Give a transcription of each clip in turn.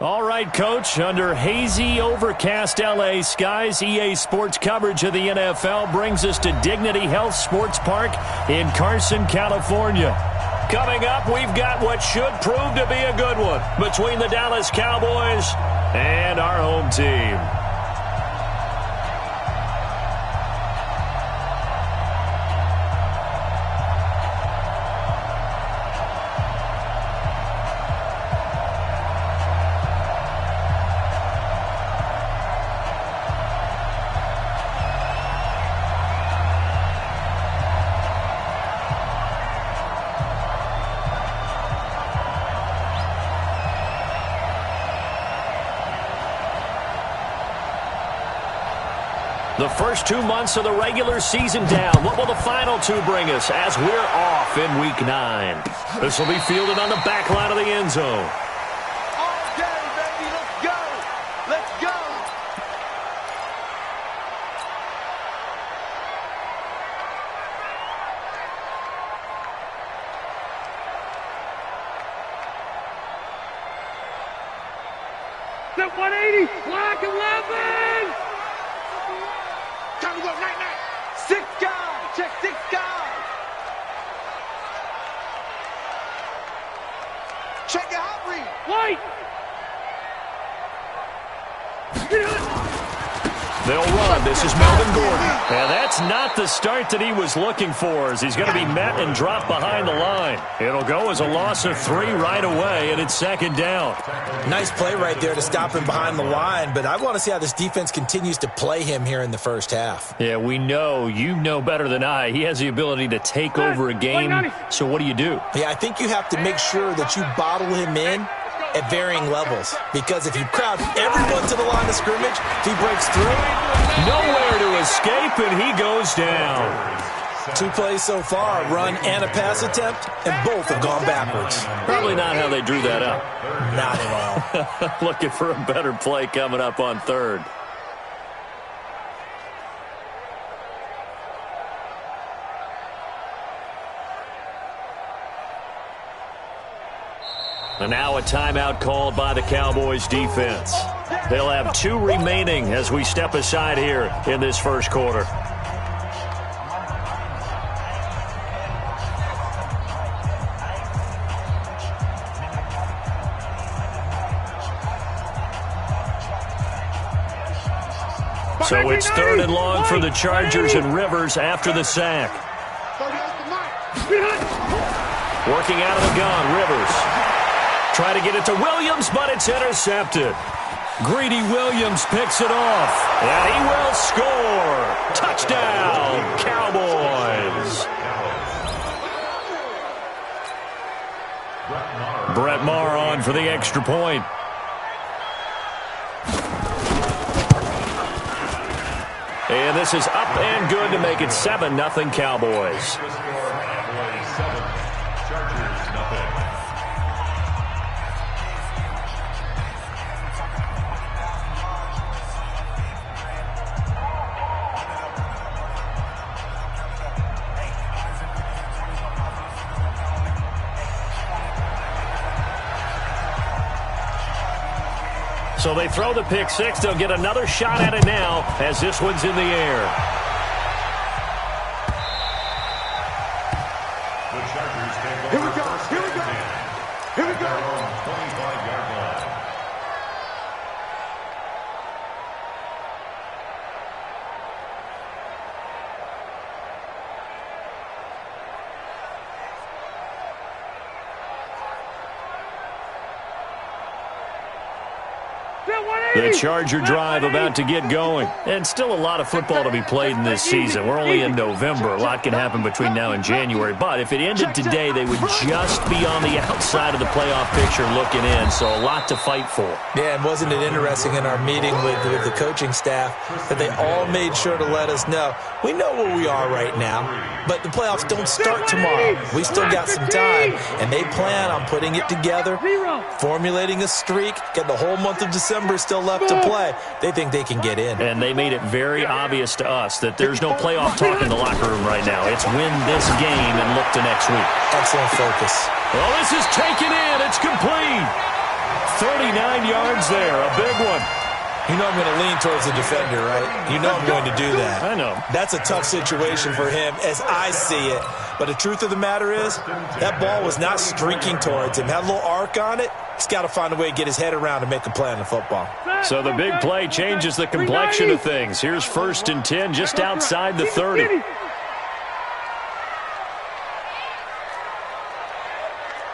All right, Coach, under hazy, overcast L.A. skies, EA Sports coverage of the NFL brings us to Dignity Health Sports Park in Carson, California. Coming up, we've got what should prove to be a good one between the Dallas Cowboys and our home team. The first 2 months of the regular season down. What will the final two bring us as we're off in Week 9? This will be fielded on the back line of the end zone. Okay, baby, let's go. Let's go. The 180, block 11. Time to go, night. 6 guys. Check 6 guys. Check your hot read. White. They'll run. This is Melvin Gordon. And that's not the start that he was looking for, as he's going to be met and dropped behind the line. It'll go as a loss of 3 right away, and it's second down. Nice play right there to stop him behind the line, but I want to see how this defense continues to play him here in the first half. Yeah, we know. You know better than I. He has the ability to take over a game. So what do you do? Yeah, I think you have to make sure that you bottle him in at varying levels, because if you crowd everyone to the line of scrimmage, if he breaks through, nowhere to escape, and he goes down. 2 plays so far, a run and a pass attempt, and both have gone backwards. Probably not how they drew that up. Not at all. Looking for a better play coming up on third. And now a timeout called by the Cowboys defense. They'll have 2 remaining as we step aside here in this first quarter. So it's 3rd and long for the Chargers and Rivers after the sack. Working out of the gun, Rivers. Try to get it to Williams, but it's intercepted. Greedy Williams picks it off, and he will score. Touchdown, Cowboys. Brett Maher on for the extra point. And this is up and good to make it 7-0 Cowboys. So they throw the pick six. They'll get another shot at it now as this one's in the air. Here we go. Here we go. Here we go. 25-yard line. The Charger drive about to get going. And still a lot of football to be played in this season. We're only in November. A lot can happen between now and January. But if it ended today, they would just be on the outside of the playoff picture looking in. So a lot to fight for. Yeah, and wasn't it interesting in our meeting with the coaching staff that they all made sure to let us know, we know where we are right now, but the playoffs don't start tomorrow. We still got some time, and they plan on putting it together, formulating a streak, get the whole month of December still left to play. They think they can get in. And they made it very obvious to us that there's no playoff talk in the locker room right now. It's win this game and look to next week. Excellent focus. Well, this is taken in. It's complete. 39 yards there, a big one. You know I'm going to lean towards the defender, right? You know I'm going to do that. I know. That's a tough situation for him as I see it. But the truth of the matter is, that ball was not streaking towards him. Had a little arc on it. He's got to find a way to get his head around and make a play on the football. So the big play changes the complexion of things. Here's 1st and 10 just outside the 30.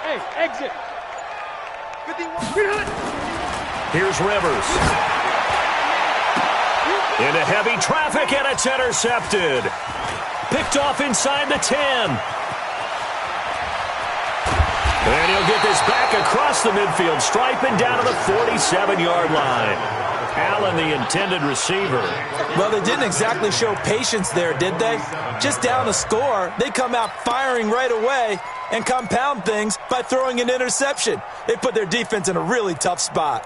Hey, exit. 51. Here's Rivers. Into heavy traffic, and it's intercepted. Picked off inside the 10. And he'll get this back across the midfield stripe and down to the 47-yard line. Allen, the intended receiver. Well, they didn't exactly show patience there, did they? Just down a score, they come out firing right away and compound things by throwing an interception. They put their defense in a really tough spot.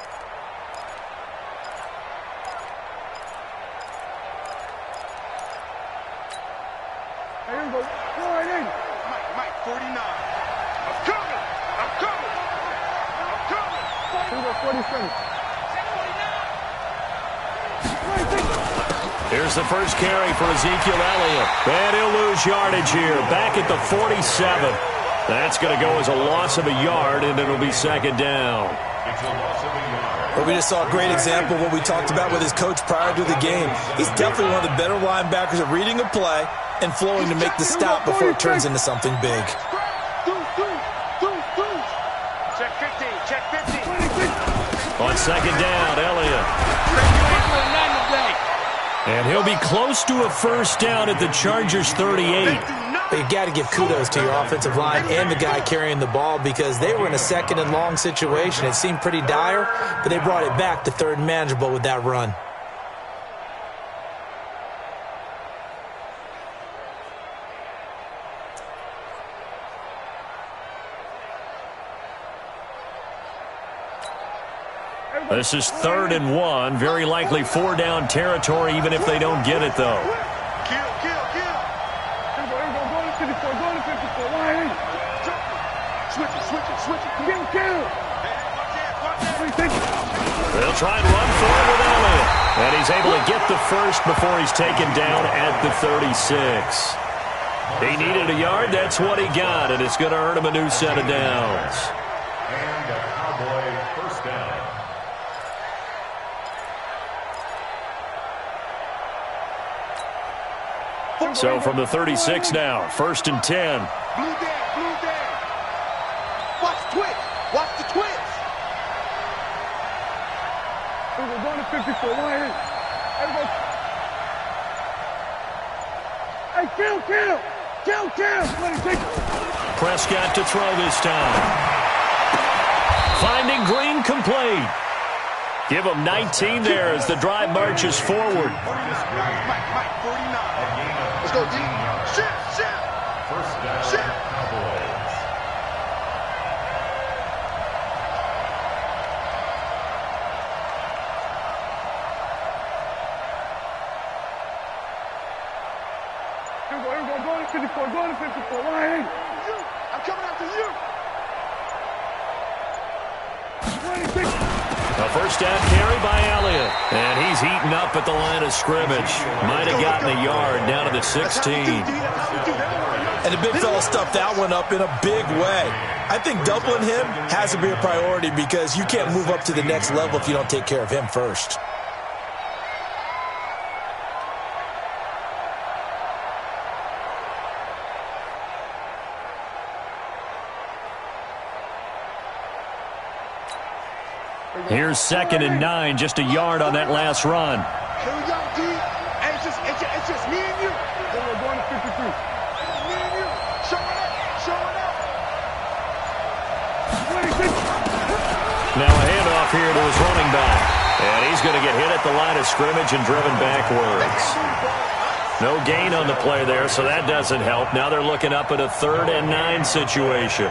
Mike, 49. I'm coming. 47. Here's the first carry for Ezekiel Elliott. And he'll lose yardage here. Back at the 47. That's going to go as a loss of a yard, and it'll be 2nd down. It's a loss of a yard. Well, we just saw a great example of what we talked about with his coach prior to the game. He's definitely one of the better linebackers at reading a play and flowing to make the stop before it turns into something big. Check 15. Check 15. On 2nd down, Elliott. And he'll be close to a first down at the Chargers' 38. But you got to give kudos to your offensive line and the guy carrying the ball because they were in a 2nd and long situation. It seemed pretty dire, but they brought it back to 3rd and manageable with that run. This is 3rd and 1. Very likely 4-down territory, even if they don't get it, though. Kill. Go to 54. Why ain't Switch it. Get him killed. They'll try and run for it with Elliott. And he's able to get the first before he's taken down at the 36. He needed a yard. That's what he got, and it's going to earn him a new set of downs. And a Cowboy first down. So from the 36 now, 1st and 10. Blue down. Watch the twitch. We're going to 54. Why ain't Hey, kill. Prescott to throw this time. Finding Green complete. Give him 19 there as the drive marches forward. Mike, 49. Let's go, D. Shift. First down, Cowboys. Go to 54. Why ain't I'm coming after you. A first down carry by Elliott. And he's heating up at the line of scrimmage. Might have gotten a yard down to the 16. And the big fella stuffed that one up in a big way. I think doubling him has to be a priority because you can't move up to the next level if you don't take care of him first. Here's 2nd and 9, just a yard on that last run. Here we go, D. Hey, it's just me and you. We're going to 53. It's me and you. Showing up. Now a handoff here to his running back. And he's going to get hit at the line of scrimmage and driven backwards. No gain on the play there, so that doesn't help. Now they're looking up at a 3rd and 9 situation.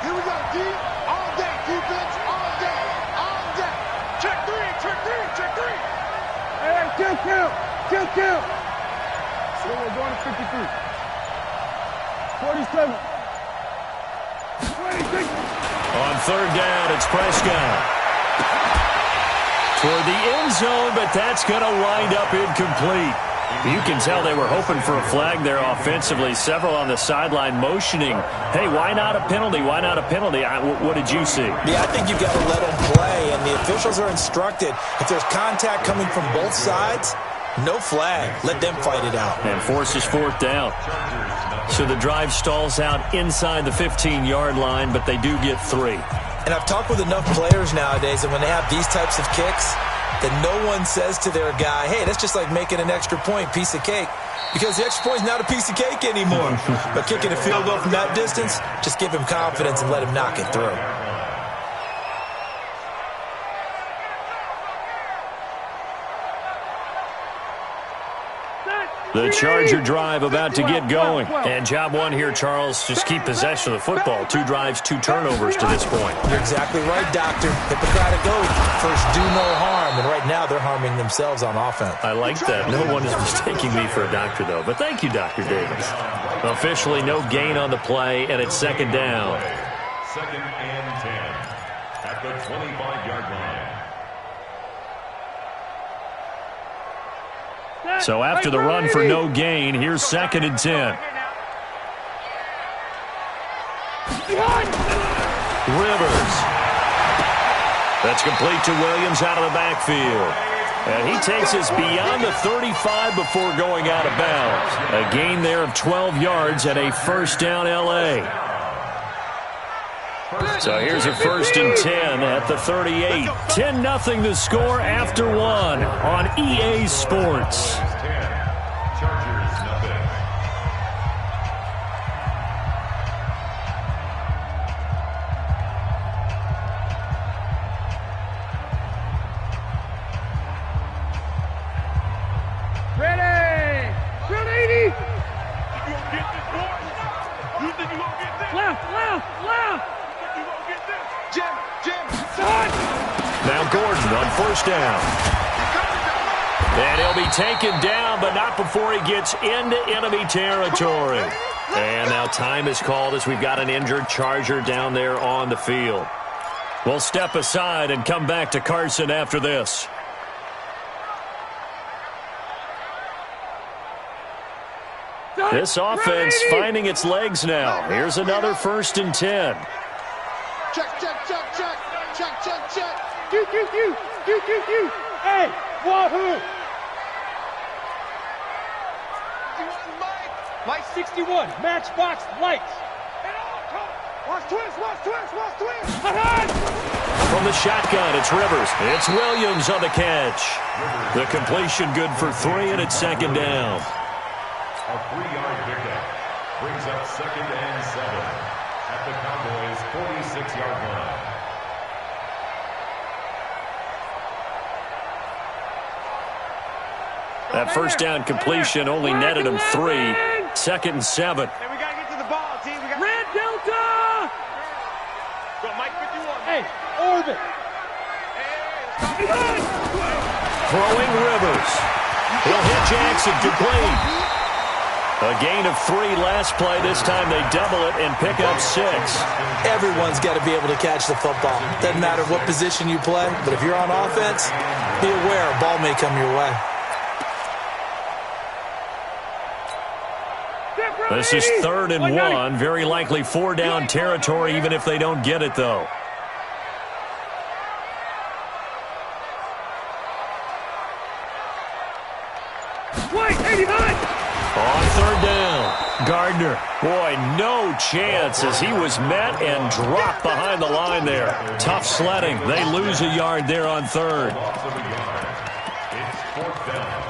Here we go, D. All day, defense. All day. Check three. Hey, kill. So we're going to 53. 47. 26. On third down, it's Prescott. Toward the end zone, but that's going to wind up incomplete. You can tell they were hoping for a flag there offensively. Several on the sideline motioning, hey, why not a penalty? Why not a penalty? What did you see? Yeah, I think you've got to let them play, and the officials are instructed. If there's contact coming from both sides, no flag. Let them fight it out. And forces fourth down. So the drive stalls out inside the 15-yard line, but they do get 3. And I've talked with enough players nowadays that when they have these types of kicks, that no one says to their guy, hey, that's just like making an extra point, piece of cake. Because the extra point is not a piece of cake anymore. But kicking a field goal from that distance, just give him confidence and let him knock it through. The Charger drive about to get going. And job one here, Charles, just keep possession of the football. 2 drives, 2 turnovers to this point. You're exactly right, Doctor. Hippocratic oath. First, do no harm. And right now, they're harming themselves on offense. I like that. No one is mistaking me for a doctor, though. But thank you, Dr. Davis. Officially, no gain on the play, and it's second down. 2nd and 10 at the 25-yard line. So after the run for no gain, here's 2nd and 10. Rivers. That's complete to Williams out of the backfield. And he takes us beyond the 35 before going out of bounds. A gain there of 12 yards and a first down L.A. So here's a 1st and 10 at the 38. 10-0 the score after 1 on EA Sports. Chargers nothing. Ready! 80! You gonna get this, boy? You think you gonna get this? Left! Jim! Now Gordon on first down. And he'll be taken down, but not before he gets into enemy territory. And now time is called as we've got an injured Charger down there on the field. We'll step aside and come back to Carson after this. This offense finding its legs now. Here's another 1st and 10. Check. Q. Hey, wahoo! Light 61, matchbox lights. Watch twist! From the shotgun, it's Rivers. It's Williams on the catch. The completion good for 3, and it's 2nd down. A 3-yard pickup brings up 2nd and 7 at the Cowboys' 46-yard line. That first down completion only netted him 3. 2nd and 7. Hey, we gotta get to the ball, team. We got Red Delta! Go, Mike 51. Hey, orbit! Throwing Rivers. He'll hit Jackson complete. A gain of 3 last play. This time they double it and pick up 6. Everyone's got to be able to catch the football. Doesn't matter what position you play, but if you're on offense, be aware a ball may come your way. This is 3rd and 1. Very likely 4-down territory, even if they don't get it, though. White, 89! On 3rd down, Gardner. Boy, no chance as he was met and dropped behind the line there. Tough sledding. They lose a yard there on 3rd. It's 4th down.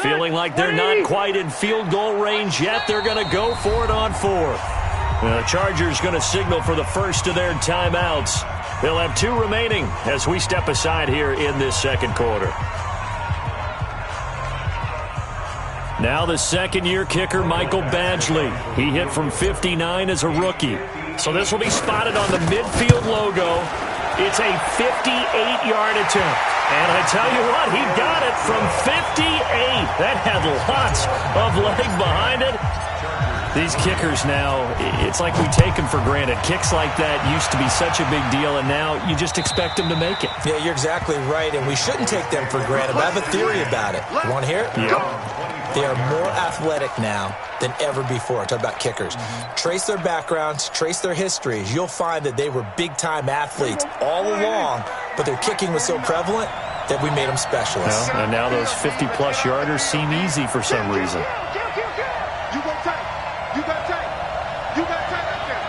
Feeling like they're not quite in field goal range yet. They're going to go for it on fourth. The Chargers going to signal for the first of their timeouts. They'll have 2 remaining as we step aside here in this second quarter. Now the second-year kicker, Michael Badgley. He hit from 59 as a rookie. So this will be spotted on the midfield logo. It's a 58-yard attempt. And I tell you what, he got it from 58. That had lots of leg behind it. These kickers now, it's like we take them for granted. Kicks like that used to be such a big deal, and now you just expect them to make it. Yeah, you're exactly right, and we shouldn't take them for granted. But I have a theory about it. You want to hear it? Yeah. They are more athletic now than ever before. Talk about kickers. Trace their backgrounds, trace their histories. You'll find that they were big-time athletes all along, but their kicking was so prevalent that we made them specialists. Well, and now those 50-plus yarders seem easy for some reason. You go tight. You got tight. You got tight out there.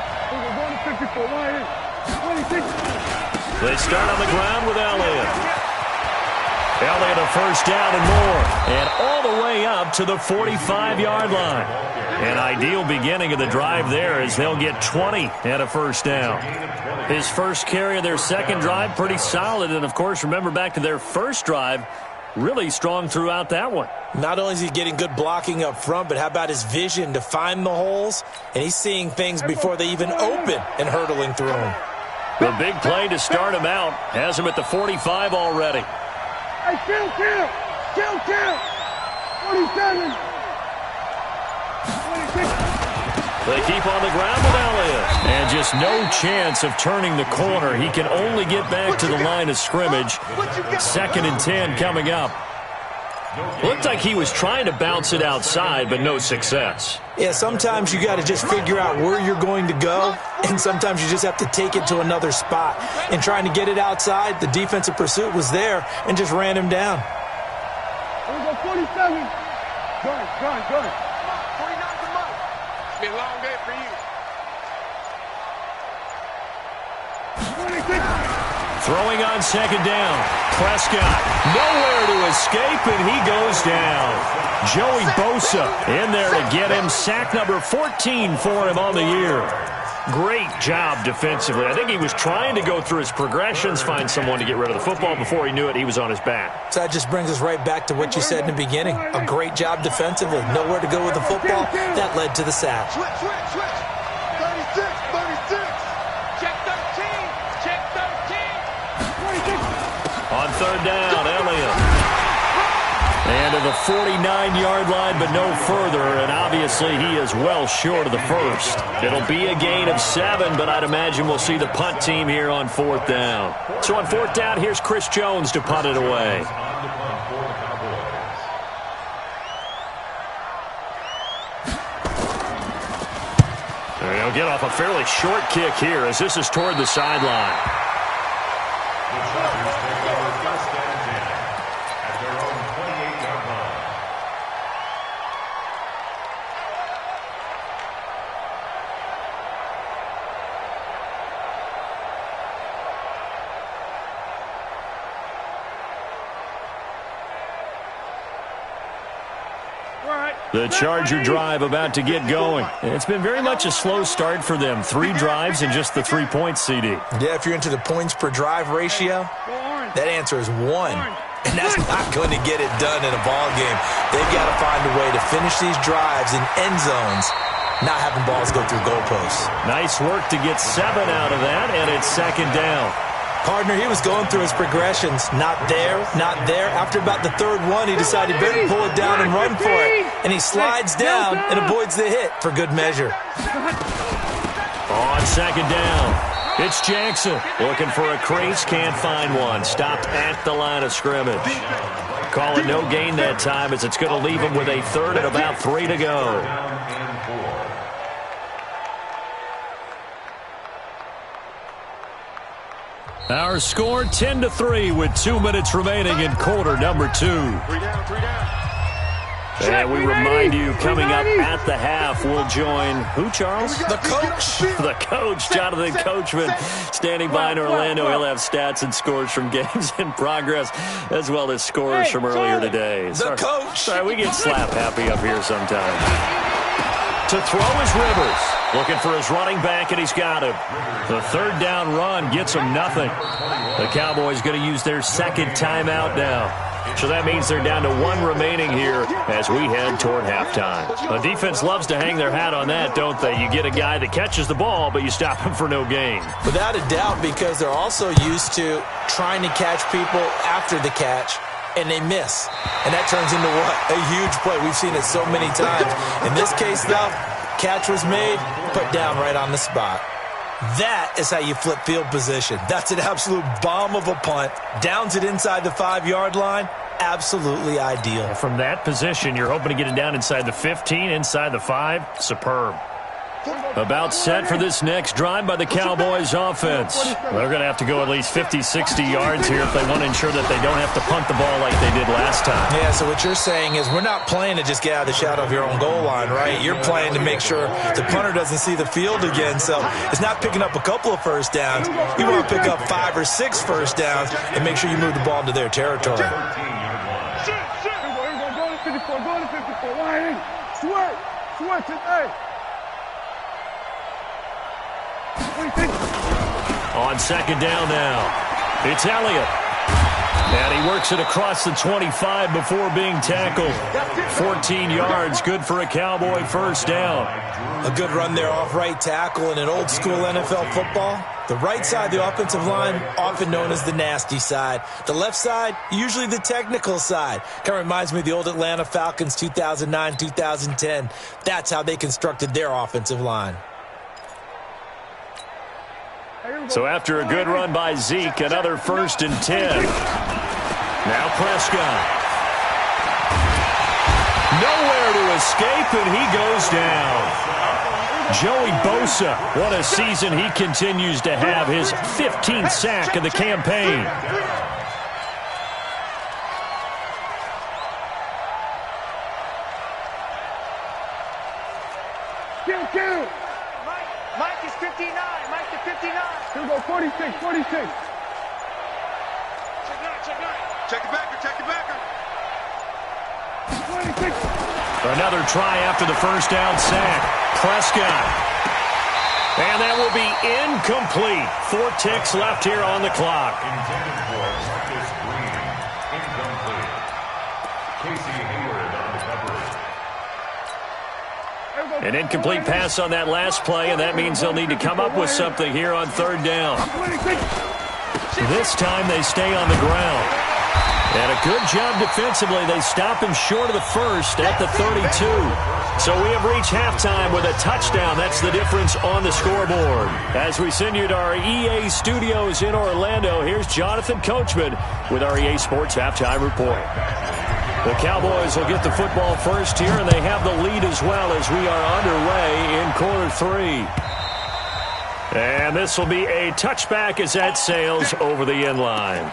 154, 26. They start on the ground with Elliott. Elliott a first down and more. And all the way up to the 45-yard line. An ideal beginning of the drive there as they'll get 20 and a first down. His first carry of their second drive, pretty solid. And, of course, remember back to their first drive, really strong throughout that one. Not only is he getting good blocking up front, but how about his vision to find the holes? And he's seeing things before they even open and hurdling through them. The big play to start him out has him at the 45 already. Hey, kill. 47. 26. They keep on the ground with Elliott. And just no chance of turning the corner. He can only get back to the line of scrimmage. 2nd and 10 coming up. Looked like he was trying to bounce it outside, but no success. Yeah, sometimes you got to just figure out where you're going to go, and sometimes you just have to take it to another spot. And trying to get it outside, the defensive pursuit was there and just ran him down. Here we go, 47. Good. 49 come up. It's been a long day for you. 26. Throwing on second down. Prescott nowhere to escape, and he goes down. Joey Bosa in there to get him. Sack number 14 for him on the year. Great job defensively. I think he was trying to go through his progressions, find someone to get rid of the football. Before he knew it, he was on his back. So that just brings us right back to what you said in the beginning. A great job defensively. Nowhere to go with the football. That led to the sack. Switch. 36. Check 13. Check 13. On third down, Elliott. And to the 49-yard line, but no further. And obviously, he is well short of the first. It'll be a gain of 7, but I'd imagine we'll see the punt team here on fourth down. So on fourth down, here's Chris Jones to punt it away. They'll get off a fairly short kick here as this is toward the sideline. The Charger drive about to get going. It's been very much a slow start for them. 3 drives and just the 3 points, CD. Yeah, if you're into the points per drive ratio, that answer is 1. And that's not going to get it done in a ball game. They've got to find a way to finish these drives in end zones, not having balls go through goalposts. Nice work to get 7 out of that, and it's second down. Partner, he was going through his progressions. Not there. After about the third one, he decided he better pull it down and run for it. And he slides down and avoids the hit for good measure. On second down, it's Jackson. Looking for a crease, can't find one. Stopped at the line of scrimmage. Call it no gain that time as it's going to leave him with a third and about 3 to go. Our score 10-3 with 2 minutes remaining in quarter number 2. 3 down. And we remind you, coming up at the half, we'll join who, Charles? The coach. The coach, Jonathan Coachman, standing by in Orlando. He'll have stats and scores from games in progress, as well as scores from earlier today. The coach. Sorry, we get slap happy up here sometimes. To throw is Rivers. Looking for his running back, and he's got him. The third down run gets him nothing. The Cowboys going to use their second timeout now. So that means they're down to one remaining here as we head toward halftime. A defense loves to hang their hat on that, don't they? You get a guy that catches the ball, but you stop him for no gain. Without a doubt, because they're also used to trying to catch people after the catch, and they miss. And that turns into what? A huge play. We've seen it so many times. In this case, though, catch was made, put down right on the spot. That is how you flip field position. That's an absolute bomb of a punt. Downs it inside the 5-yard line. Absolutely ideal. From that position, you're hoping to get it down inside the 15, inside the 5. Superb. About set for this next drive by the Cowboys offense. They're going to have to go at least 50, 60 yards here if they want to ensure that they don't have to punt the ball like they did last time. Yeah, so what you're saying is we're not playing to just get out of the shadow of your own goal line, right? You're playing to make sure the punter doesn't see the field again. So it's not picking up a couple of first downs. You want to pick up 5 or 6 first downs and make sure you move the ball into their territory. Go to 54. Go to 54. Line in. Switch it. Hey. On second down now, it's Elliott. And he works it across the 25 before being tackled. 14 yards, good for a Cowboy first down. A good run there off right tackle in an old school NFL football. The right side of the offensive line, often known as the nasty side. The left side, usually the technical side. Kind of reminds me of the old Atlanta Falcons 2009, 2010. That's how they constructed their offensive line. So after a good run by Zeke, another 1st and 10. Now Prescott. Nowhere to escape, and he goes down. Joey Bosa, what a season he continues to have. His 15th sack of the campaign. Kill. Mike is 59. Mike to 59. Here we go, 46. Check the backer. 26. Another try after the first down sack. Prescott. And that will be incomplete. 4 ticks left here on the clock. Intended for Marcus Green. Incomplete. Casey Hayward on the coverage. An incomplete pass on that last play, and that means they'll need to come up with something here on third down. This time they stay on the ground. And a good job defensively. They stop him short of the first at the 32. So we have reached halftime with a touchdown. That's the difference on the scoreboard. As we send you to our EA studios in Orlando, here's Jonathan Coachman with our EA Sports Halftime Report. The Cowboys will get the football first here, and they have the lead as well as we are underway in quarter 3. And this will be a touchback as that sails over the end line.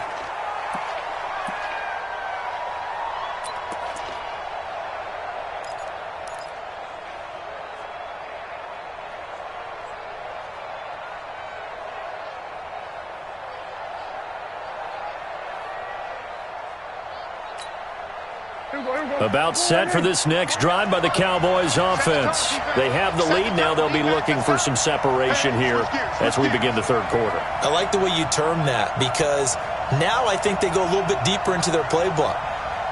About set for this next drive by the Cowboys offense. They have the lead. Now they'll be looking for some separation here as we begin the third quarter. I like the way you term that because now I think they go a little bit deeper into their playbook.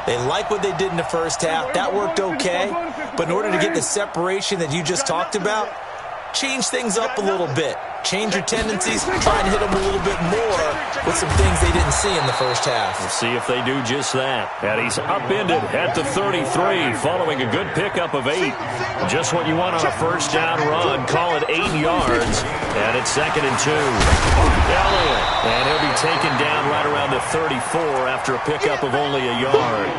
They like what they did in the first half. That worked okay. But in order to get the separation that you just talked about, change things up a little bit. Change your tendencies, try and hit them a little bit more with some things they didn't see in the first half. We'll see if they do just that. And he's upended at the 33 following a good pickup of 8. Just what you want on a first down run. Call it 8 yards. And it's 2nd and 2. Elliott. And he'll be taken down right around the 34 after a pickup of only a yard.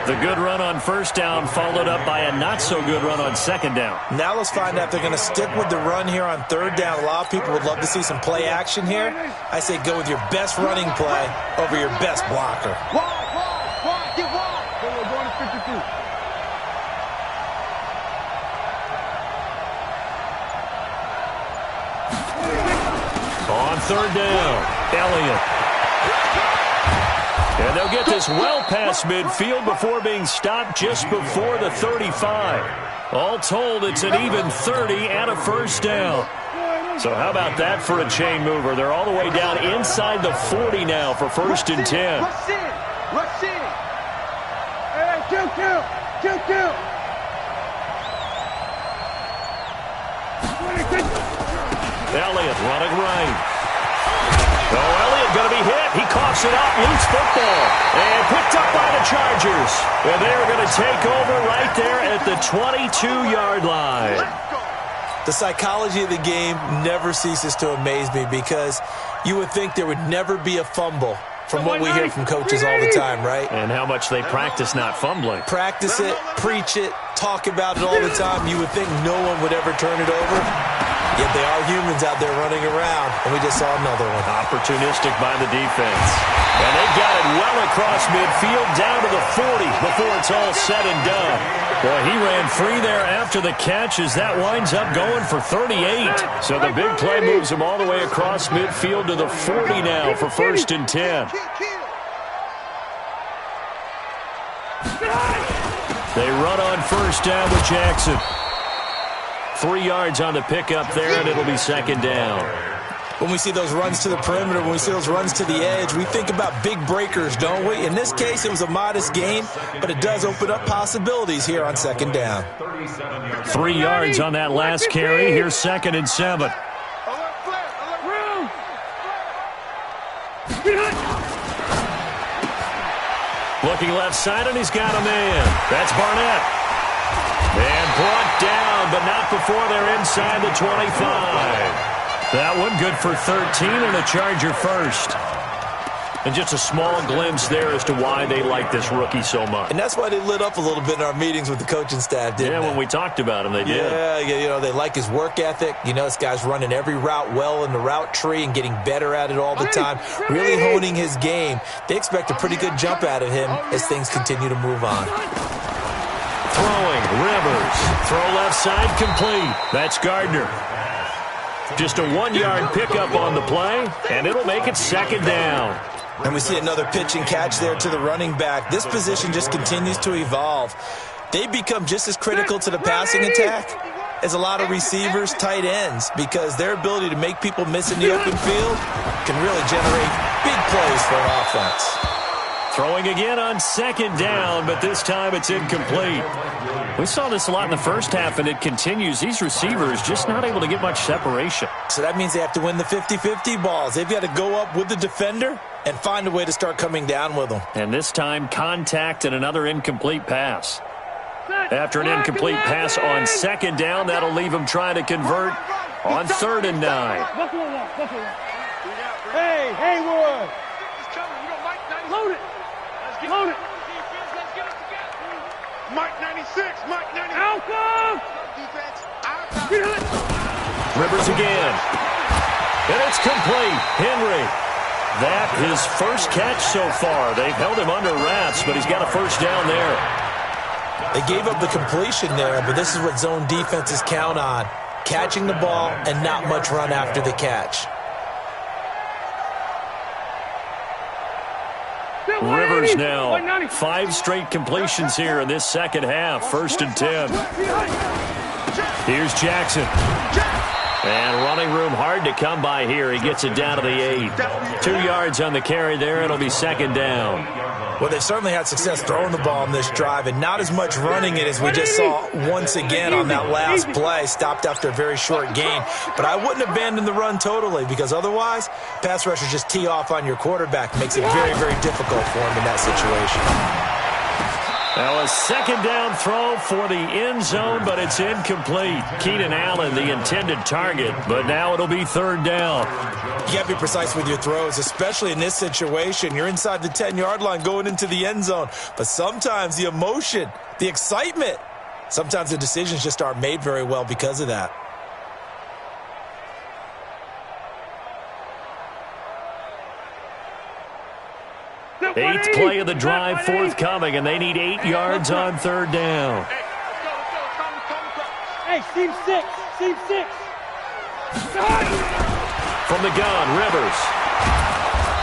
The good run on first down followed up by a not-so-good run on second down. Now let's find out if they're going to stick with the run here on third down. A lot of people would love to see some play action here. I say go with your best running play over your best blocker. Get wide. Go to 52. On third down, Elliott. And they'll get this well past midfield before being stopped just before the 35. All told, it's an even 30 and a first down. So how about that for a chain mover? They're all the way down inside the 40 now for first and 10. Rush in. Rush in. Hey, kill. Elliott running right. Oh, Elliott going to be hit. He coughs it up, loose football, and picked up by the Chargers. And they're going to take over right there at the 22-yard line. The psychology of the game never ceases to amaze me because you would think there would never be a fumble from what we hear from coaches all the time, right? And how much they practice not fumbling. Practice it, preach it, talk about it all the time. You would think no one would ever turn it over. Yet they are humans out there running around, and we just saw another one. Opportunistic by the defense. And they got it well across midfield, down to the 40 before it's all said and done. Boy, he ran free there after the catch as that winds up going for 38. So the big play moves him all the way across midfield to the 40 now for first and 10. They run on first down with Jackson. 3 yards on the pickup there, and it'll be second down. When we see those runs to the perimeter, when we see those runs to the edge, we think about big breakers, don't we? In this case, it was a modest gain, but it does open up possibilities here on second down. 3 yards on that last carry. Here's second and 7. Looking left side, and he's got a man. That's Barnett. And brought down, but not before they're inside the 25. That one good for 13 and a Charger first. And just a small glimpse there as to why they like this rookie so much. And that's why they lit up a little bit in our meetings with the coaching staff, didn't they? When we talked about him, they did. Yeah, you know, they like his work ethic. You know, this guy's running every route well in the route tree and getting better at it all the time, really honing his game. They expect a pretty good jump out of him as things continue to move on. Throwing, Rivers. Throw left side, complete. That's Gardner. Just a 1-yard pickup on the play, and it'll make it second down. And we see another pitch and catch there to the running back. This position just continues to evolve. They become just as critical to the passing attack as a lot of receivers, tight ends, because their ability to make people miss in the open field can really generate big plays for an offense. Throwing again on second down, but this time it's incomplete. We saw this a lot in the first half, and it continues. These receivers just not able to get much separation. So that means they have to win the 50-50 balls. They've got to go up with the defender and find a way to start coming down with them. And this time, contact and another incomplete pass. After an incomplete pass on second down, that'll leave him trying to convert on 3rd and 9. Hey, Haywood. Load it. Load it. Mike 96. Mike 96. Alpha. Rivers again. And it's complete. Henry. That his first catch so far. They've held him under wraps, but he's got a first down there. They gave up the completion there, but this is what zone defenses count on. Catching the ball and not much run after the catch. Rivers now 5 straight completions here in this second half. 1st and 10. Here's Jackson. And running room hard to come by here. He gets it down to the 8. 2 yards on the carry there. It'll be second down. Well, they've certainly had success throwing the ball in this drive, and not as much running it as we just saw once again on that last play. Stopped after a very short gain. But I wouldn't abandon the run totally, because otherwise, pass rushers just tee off on your quarterback. Makes it very, very difficult for him in that situation. Now a second down throw for the end zone, but it's incomplete. Keenan Allen, the intended target, but now it'll be 3rd down. You got to be precise with your throws, especially in this situation. You're inside the 10-yard line going into the end zone, but sometimes the emotion, the excitement, sometimes the decisions just aren't made very well because of that. Eighth play of the drive forthcoming, and they need 8 yards on 3rd down. Hey, Steve 6. Steve 6. From the gun, Rivers.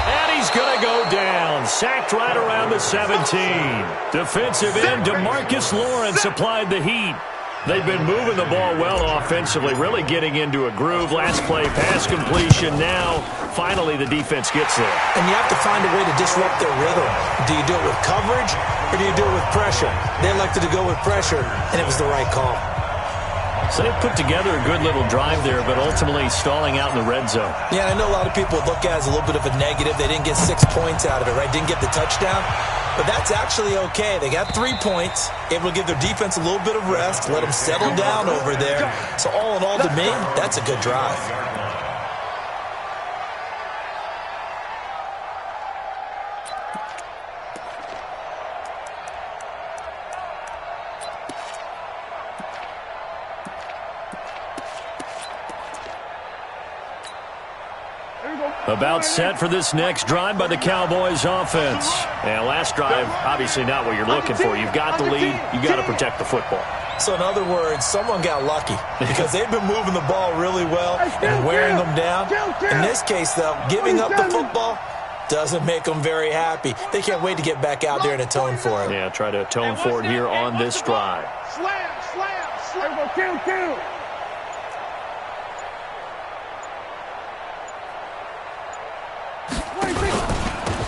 And he's going to go down. Sacked right around the 17. Defensive end DeMarcus Lawrence applied the heat. They've been moving the ball well offensively, really getting into a groove. Last play, pass completion. Now, finally, the defense gets there. And you have to find a way to disrupt their rhythm. Do you do it with coverage or do you do it with pressure? They elected to go with pressure, and it was the right call. So they put together a good little drive there, but ultimately stalling out in the red zone. Yeah, I know a lot of people look at it as a little bit of a negative. They didn't get 6 points out of it, right? Didn't get the touchdown. But that's actually okay. They got 3 points, able to give their defense a little bit of rest, let them settle down over there. So all in all, to me, that's a good drive. About set for this next drive by the Cowboys offense. And last drive, obviously not what you're looking for. You've got the lead. You've got to protect the football. So in other words, someone got lucky because they've been moving the ball really well and wearing them down. In this case, though, giving up the football doesn't make them very happy. They can't wait to get back out there and atone for it. Yeah, try to atone for it here on this drive. Slam, slam, slam. Kill.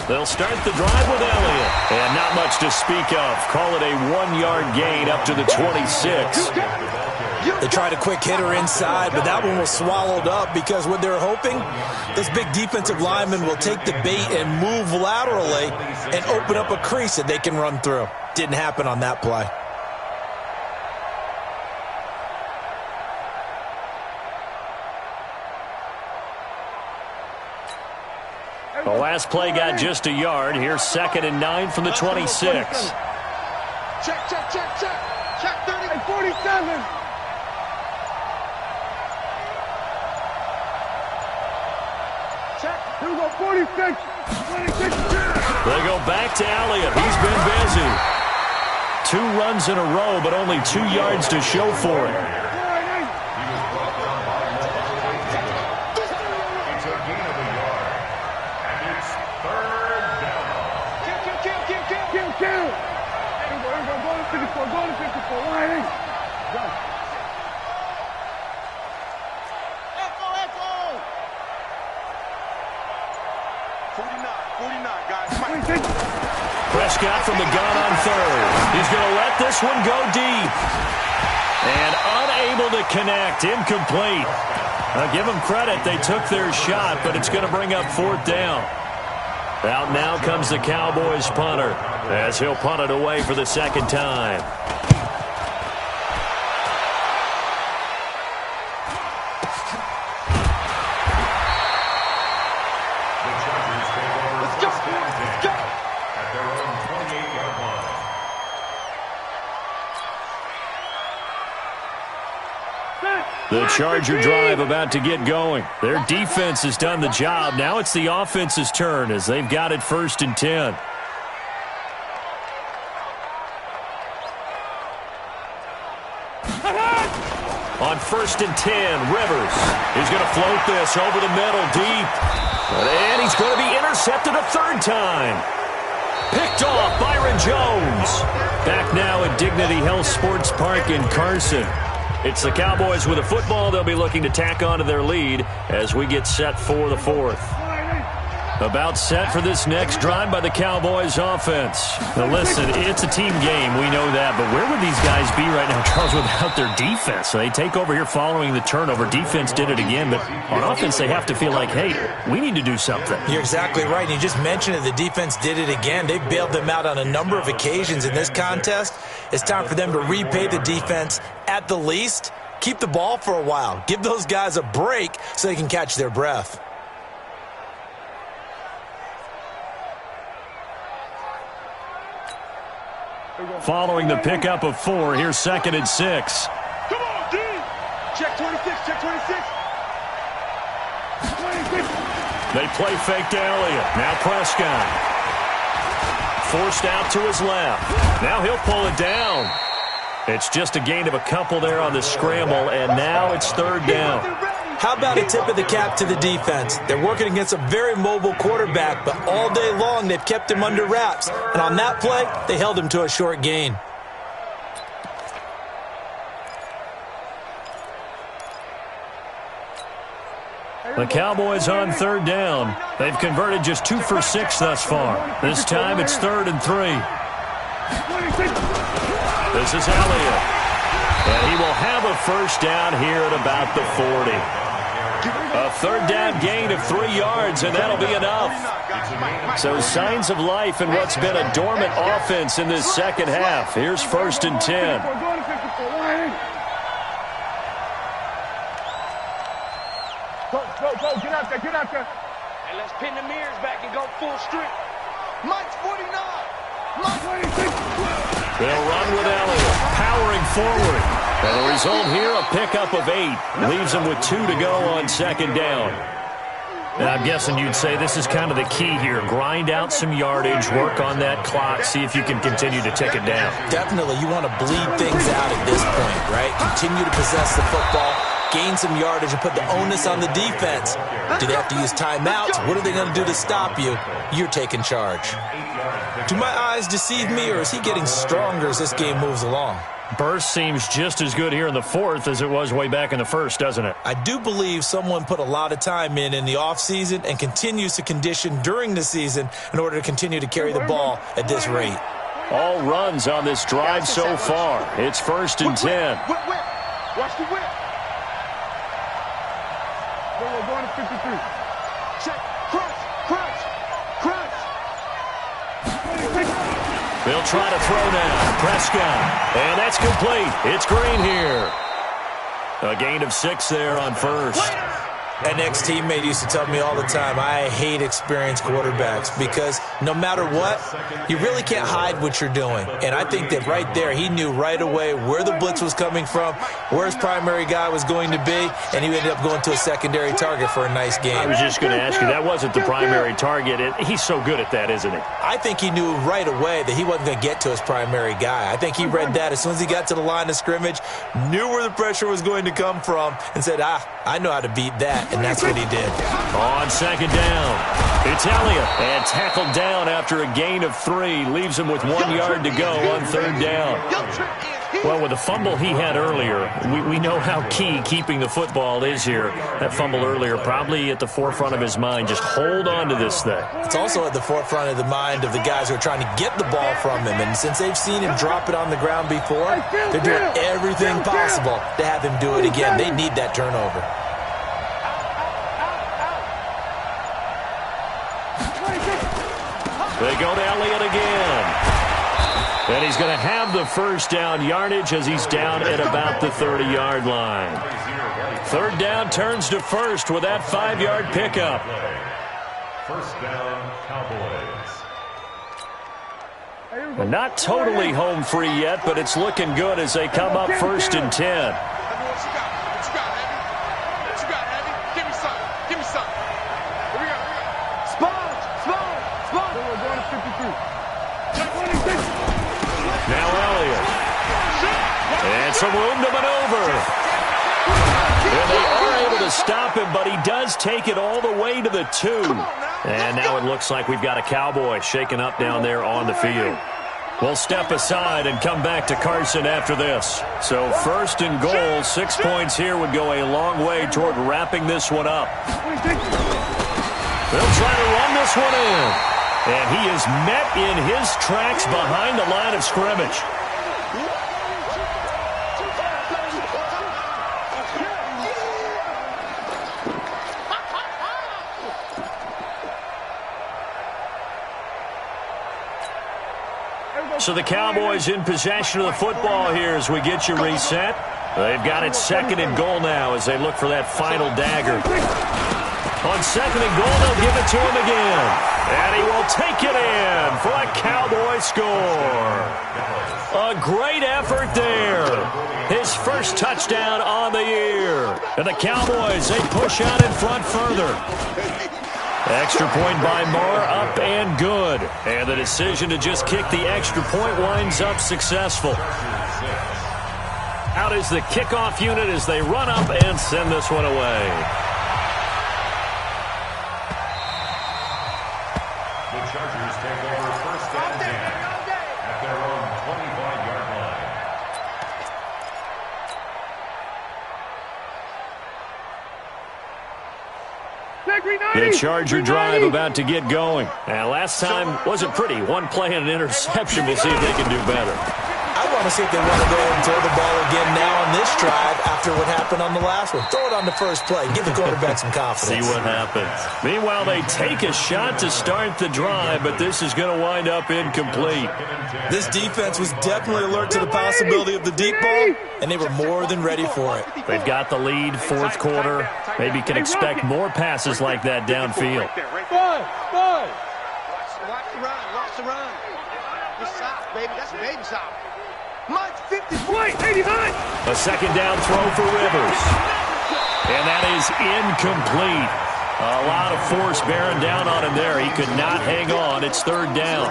They'll start the drive with Elliott. And not much to speak of. Call it a 1-yard gain up to the 26. They tried a quick hitter inside, but that one was swallowed up because what they're hoping, this big defensive lineman will take the bait and move laterally and open up a crease that they can run through. Didn't happen on that play. The last play got just a yard. Here's 2nd and 9 from the 26. Check. Check 30. 47. Check. Here we go, 46. 26. They go back to Elliott. He's been busy. 2 runs in a row, but only 2 yards to show for it. Prescott from the gun on 3rd. He's going to let this one go deep. And unable to connect. Incomplete. I'll give them credit. They took their shot, but it's going to bring up 4th down. Out now comes the Cowboys punter as he'll punt it away for the 2nd time. The Charger drive about to get going. Their defense has done the job. Now it's the offense's turn as they've got it 1st and 10. On 1st and 10, Rivers is going to float this over the middle deep. And he's going to be intercepted a 3rd time. Picked off Byron Jones. Back now at Dignity Health Sports Park in Carson. It's the Cowboys with a football. They'll be looking to tack on to their lead as we get set for the 4th. About set for this next drive by the Cowboys offense. Now listen, it's a team game. We know that. But where would these guys be right now, Charles, without their defense? So they take over here following the turnover. Defense did it again. But on offense, they have to feel like, hey, we need to do something. You're exactly right. You just mentioned it. The defense did it again. They bailed them out on a number of occasions in this contest. It's time for them to repay the defense at the least. Keep the ball for a while. Give those guys a break so they can catch their breath. Following the pickup of 4, here's 2nd and 6. Come on, D. Check 26. Check 26. They play fake to Elliott. Now Prescott. Forced out to his left. Now he'll pull it down. It's just a gain of a couple there on the scramble, and now it's 3rd down. How about a tip of the cap to the defense? They're working against a very mobile quarterback, but all day long they've kept him under wraps. And on that play, they held him to a short gain. The Cowboys on third down. They've converted just 2 for 6 thus far. This time it's 3rd and 3. This is Elliott. And he will have a first down here at about the 40. A third down gain of 3 yards, and that'll be enough. So signs of life in what's been a dormant offense in this second half. Here's 1st and 10. Go, get out there. And let's pin the mirrors back and go full strength. Mike's 49. Mike's 26. They'll run with Elliott, powering forward. And the result here, a pickup of 8. Leaves them with 2 to go on 2nd down. And I'm guessing you'd say this is kind of the key here. Grind out some yardage, work on that clock, see if you can continue to tick it down. Definitely, you want to bleed things out at this point, right? Continue to possess the football, gain some yardage, and put the onus on the defense. Do they have to use timeouts? What are they going to do to stop you? You're taking charge. Do my eyes deceive me, or is he getting stronger as this game moves along? Burst seems just as good here in the 4th as it was way back in the 1st, doesn't it? I do believe someone put a lot of time in the offseason and continues to condition during the season in order to continue to carry the ball at this rate. All runs on this drive so far. It's 1st and 10. Watch the whip. We're going to 53. Check. Crunch. They'll try to throw now. Prescott. And that's complete. It's Green here. A gain of 6 there on 1st. An ex-teammate used to tell me all the time, I hate experienced quarterbacks because no matter what, you really can't hide what you're doing. And I think that right there, he knew right away where the blitz was coming from, where his primary guy was going to be, and he ended up going to a secondary target for a nice game. I was just going to ask you, that wasn't the primary target. He's so good at that, isn't he? I think he knew right away that he wasn't going to get to his primary guy. I think he read that as soon as he got to the line of scrimmage, knew where the pressure was going to come from, and said, I know how to beat that. And that's what he did. On 2nd down, it's Elliott. And tackled down after a gain of 3. Leaves him with 1 yard to go on 3rd down. Well, with the fumble he had earlier, we know how key keeping the football is here. That fumble earlier probably at the forefront of his mind. Just hold on to this thing. It's also at the forefront of the mind of the guys who are trying to get the ball from him. And since they've seen him drop it on the ground before, they're doing everything possible to have him do it again. They need that turnover. They go to Elliott again. And he's going to have the first down yardage as he's down at about the 30-yard line. 3rd down turns to 1st with that 5-yard pickup. 1st down, Cowboys. And not totally home free yet, but it's looking good as they come up 1st and 10. Now Elliott. And some room to maneuver. And they are able to stop him, but he does take it all the way to the 2. And now it looks like we've got a Cowboy shaken up down there on the field. We'll step aside and come back to Carson after this. So 1st and goal, 6 points here would go a long way toward wrapping this one up. They'll try to run this one in. And he is met in his tracks behind the line of scrimmage. So the Cowboys in possession of the football here as we get you reset. They've got it 2nd and goal now as they look for that final dagger. On 2nd and goal, they'll give it to him again. And he will take it in for a Cowboy score. A great effort there. His first touchdown on the year. And the Cowboys, they push out in front further. Extra point by Marr, up and good. And the decision to just kick the extra point winds up successful. Out is the kickoff unit as they run up and send this one away. The Chargers take over first and 10 at their own 25-yard line. The Charger drive about to get going. And last time wasn't pretty. One play and an interception. We'll see if they can do better. I want to see if they want to go and throw the ball again now on this drive after what happened on the last one. Throw it on the first play. Give the quarterback some confidence. See what happens. Meanwhile, they take a shot to start the drive, but this is going to wind up incomplete. This defense was definitely alert to the possibility of the deep ball, and they were more than ready for it. They've got the lead, fourth quarter. Maybe can expect more passes like that downfield. Five. Watch the run. Watch the run. It's soft, baby. That's baby soft. Mike 50. Wait, 89. A second down throw for Rivers. And that is incomplete. A lot of force bearing down on him there. He could not hang on. It's third down.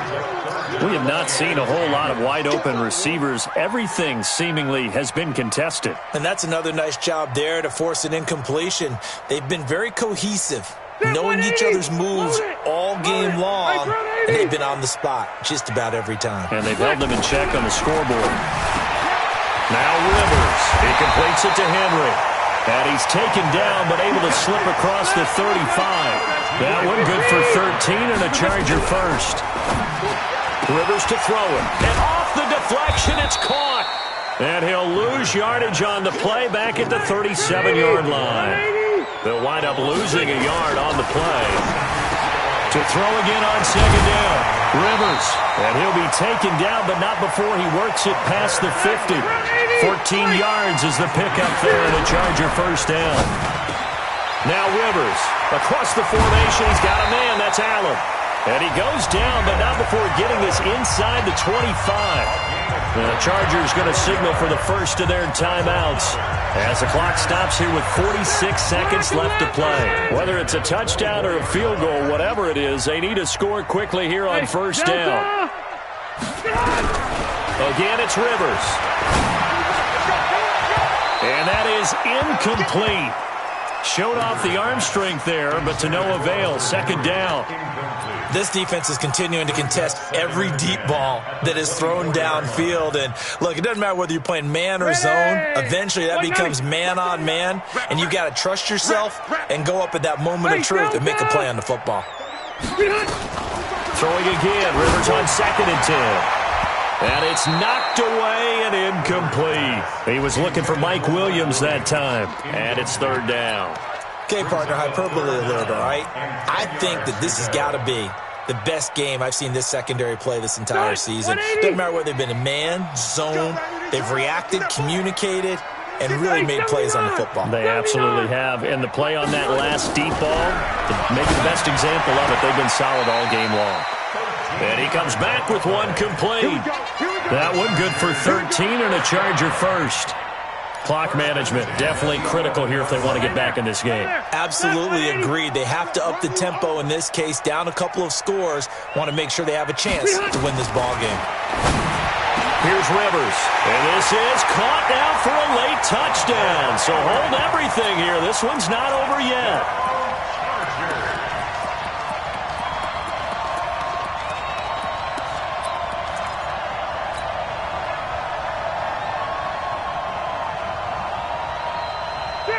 We have not seen a whole lot of wide open receivers. Everything seemingly has been contested. And that's another nice job there to force an incompletion. They've been very cohesive, knowing each other's moves all game long, and they've been on the spot just about every time. And they've held them in check on the scoreboard. Now Rivers. He completes it to Henry. And he's taken down but able to slip across the 35. That one good for 13 and a Charger first. Rivers to throw it. And off the deflection, it's caught. And he'll lose yardage on the play back at the 37-yard line. They'll wind up losing a yard on the play. To throw again on second down. Rivers. And he'll be taken down, but not before he works it past the 50. 14 yards is the pickup there and a Charger first down. Now Rivers. Across the formation, he's got a man. That's Allen. And he goes down, but not before getting this inside the 25. And the Chargers going to signal for the first of their timeouts as the clock stops here with 46 seconds left to play. Whether it's a touchdown or a field goal, whatever it is, they need to score quickly here on first down. Again, it's Rivers. And that is incomplete. Showed off the arm strength there, but to no avail. Second down. This defense is continuing to contest every deep ball that is thrown downfield. And, look, it doesn't matter whether you're playing man or zone. Eventually, that becomes man-on-man, and you've got to trust yourself and go up at that moment of truth and make a play on the football. Throwing again. Rivers on second and 10. And it's knocked away and incomplete. He was looking for Mike Williams that time. And it's third down. Okay, partner, hyperbole alert, all right? I think that this has got to be the best game I've seen this secondary play this entire season. Doesn't matter whether they've been in man, zone, they've reacted, communicated, and really made plays on the football. They absolutely have. And the play on that last deep ball, to make the best example of it, they've been solid all game long. And he comes back with one complete. That one good for 13 and a Charger first. Clock management definitely critical here if they want to get back in this game. Absolutely agreed. They have to up the tempo in this case, down a couple of scores. Want to make sure they have a chance to win this ball game. Here's Rivers. And this is caught now for a late touchdown. So hold everything here. This one's not over yet.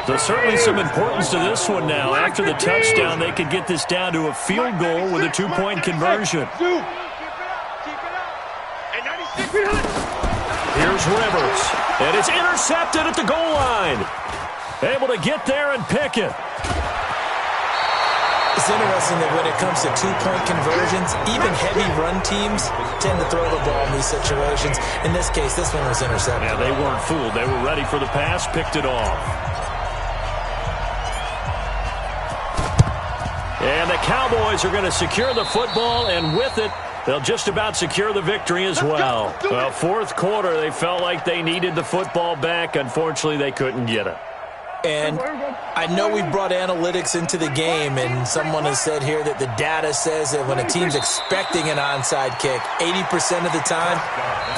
So certainly some importance to this one now. After the touchdown, they could get this down to a field goal with a two-point conversion. Here's Rivers. And it's intercepted at the goal line. Able to get there and pick it. It's interesting that when it comes to two-point conversions, even heavy run teams tend to throw the ball in these situations. In this case, this one was intercepted. Yeah, they weren't fooled. They were ready for the pass, picked it off. And the Cowboys are going to secure the football, and with it, they'll just about secure the victory as well. Well, fourth quarter, they felt like they needed the football back. Unfortunately, they couldn't get it. And I know we brought analytics into the game, and someone has said here that the data says that when a team's expecting an onside kick, 80% of the time,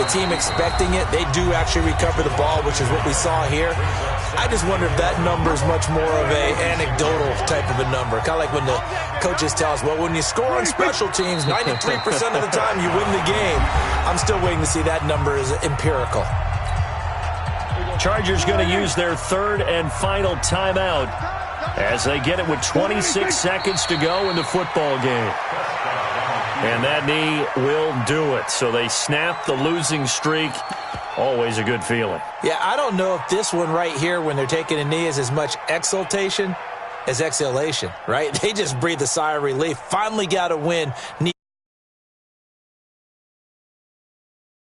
the team expecting it, they do actually recover the ball, which is what we saw here. I just wonder if that number is much more of a anecdotal type of a number. Kind of like when the coaches tell us, well, when you score on special teams, 93% of the time you win the game. I'm still waiting to see that number is empirical. Chargers going to use their third and final timeout as they get it with 26 seconds to go in the football game. And that knee will do it. So they snap the losing streak. Always a good feeling. Yeah, I don't know if this one right here when they're taking a knee is as much exultation as exhalation, right? They just breathe a sigh of relief. Finally got a win.